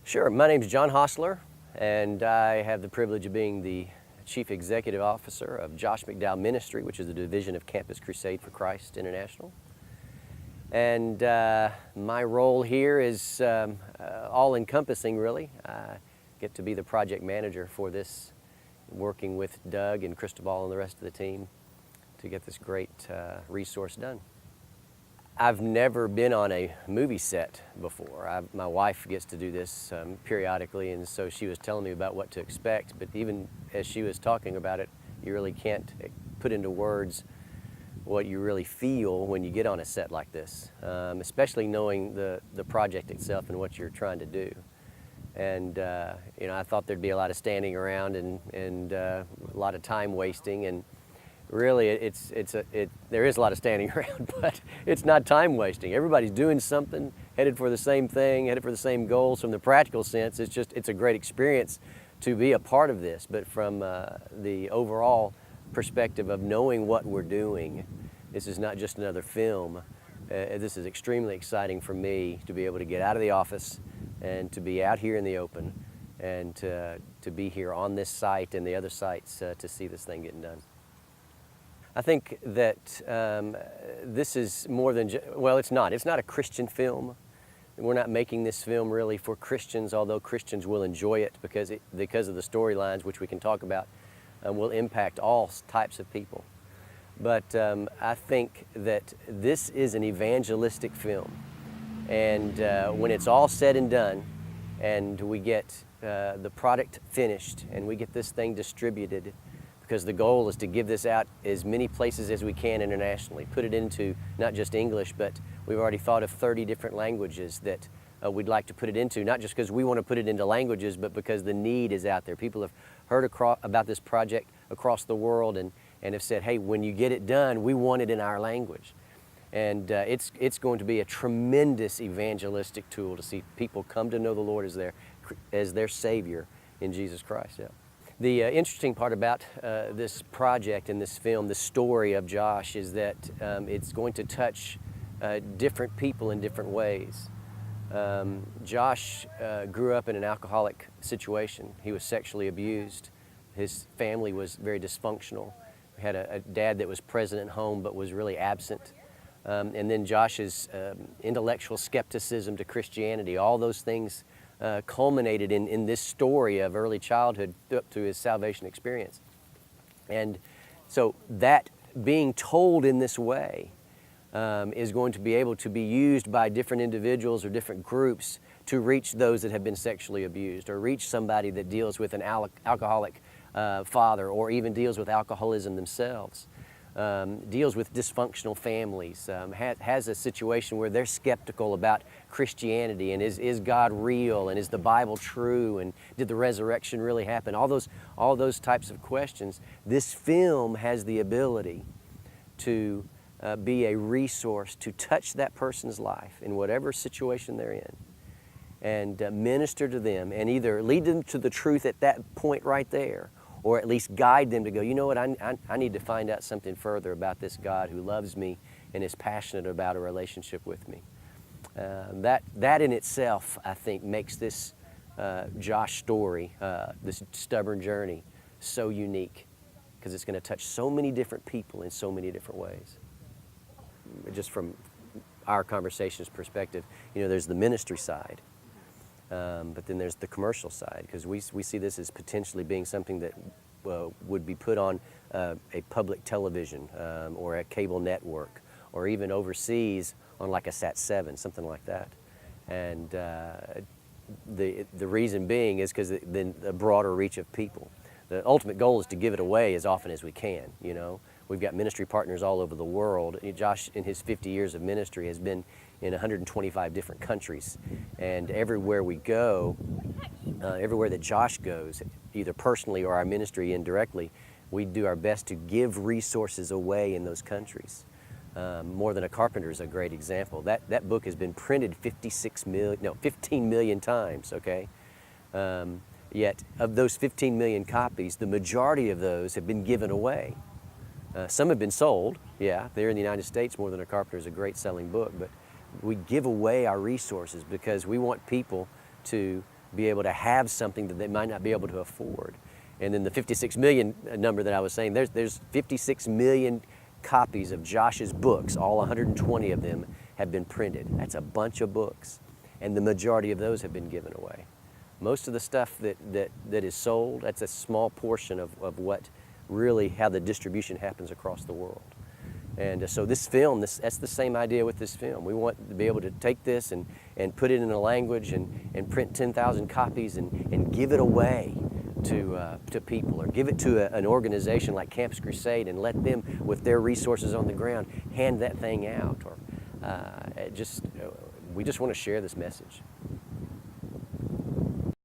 Sure. My name is John Hostler, and I have the privilege of being the Chief Executive Officer of Josh McDowell Ministry, which is a division of Campus Crusade for Christ International. And my role here is all-encompassing, really. I get to be the project manager for this, working with Doug and Cristobal and the rest of the team to get this great resource done. I've never been on a movie set before. My wife gets to do this periodically, and so she was telling me about what to expect, but even as she was talking about it, you really can't put into words what you really feel when you get on a set like this, especially knowing the project itself and what you're trying to do. And you know, I thought there'd be a lot of standing around and a lot of time wasting, and really, there is a lot of standing around, but it's not time wasting. Everybody's doing something, headed for the same thing, headed for the same goals. From the practical sense, it's a great experience to be a part of this. But from the overall perspective of knowing what we're doing, this is not just another film. This is extremely exciting for me to be able to get out of the office and to be out here in the open and to be here on this site and the other sites to see this thing getting done. I think that this is more than, well, it's not a Christian film. We're not making this film really for Christians, although Christians will enjoy it because of the storylines, which we can talk about, will impact all types of people. But I think that this is an evangelistic film. And when it's all said and done, and we get the product finished, and we get this thing distributed, because the goal is to give this out as many places as we can internationally, put it into not just English, but we've already thought of 30 different languages that we'd like to put it into, not just because we want to put it into languages, but because the need is out there. People have heard about this project across the world and have said, hey, when you get it done, we want it in our language. And it's going to be a tremendous evangelistic tool to see people come to know the Lord as their Savior in Jesus Christ. Yeah. The interesting part about this project and this film, the story of Josh, is that it's going to touch different people in different ways. Josh grew up in an alcoholic situation. He was sexually abused. His family was very dysfunctional. We had a dad that was present at home but was really absent. And then Josh's intellectual skepticism to Christianity, all those things culminated in this story of early childhood up to his salvation experience. And so that being told in this way is going to be able to be used by different individuals or different groups to reach those that have been sexually abused, or reach somebody that deals with an alcoholic father, or even deals with alcoholism themselves. Deals with dysfunctional families, has a situation where they're skeptical about Christianity, and is God real, and is the Bible true, and did the resurrection really happen? All those types of questions. This film has the ability to be a resource to touch that person's life in whatever situation they're in, and minister to them, and either lead them to the truth at that point right there, or at least guide them to go, you know what, I need to find out something further about this God who loves me and is passionate about a relationship with me. That in itself, I think, makes this Josh story, this stubborn journey, so unique, because it's going to touch so many different people in so many different ways. Just from our conversation's perspective, you know, there's the ministry side. But then there's the commercial side, because we see this as potentially being something that would be put on a public television or a cable network, or even overseas on like a Sat7, something like that. And the reason being is because then a broader reach of people. The ultimate goal is to give it away as often as we can, you know. We've got ministry partners all over the world. Josh, in his 50 years of ministry, has been in 125 different countries. And everywhere we go, everywhere that Josh goes, either personally or our ministry indirectly, we do our best to give resources away in those countries. More Than a Carpenter is a great example. That book has been printed 15 million times, okay? Yet, of those 15 million copies, the majority of those have been given away. Some have been sold, yeah. There in the United States, More Than a Carpenter is a great selling book, but we give away our resources because we want people to be able to have something that they might not be able to afford. And then the 56 million number that I was saying, there's 56 million copies of Josh's books. All 120 of them have been printed. That's a bunch of books. And the majority of those have been given away. Most of the stuff that is sold, that's a small portion of what really, how the distribution happens across the world. And so this film, that's the same idea with this film. We want to be able to take this and put it in a language and print 10,000 copies and give it away to people, or give it to an organization like Campus Crusade and let them, with their resources on the ground, hand that thing out. Or we just want to share this message.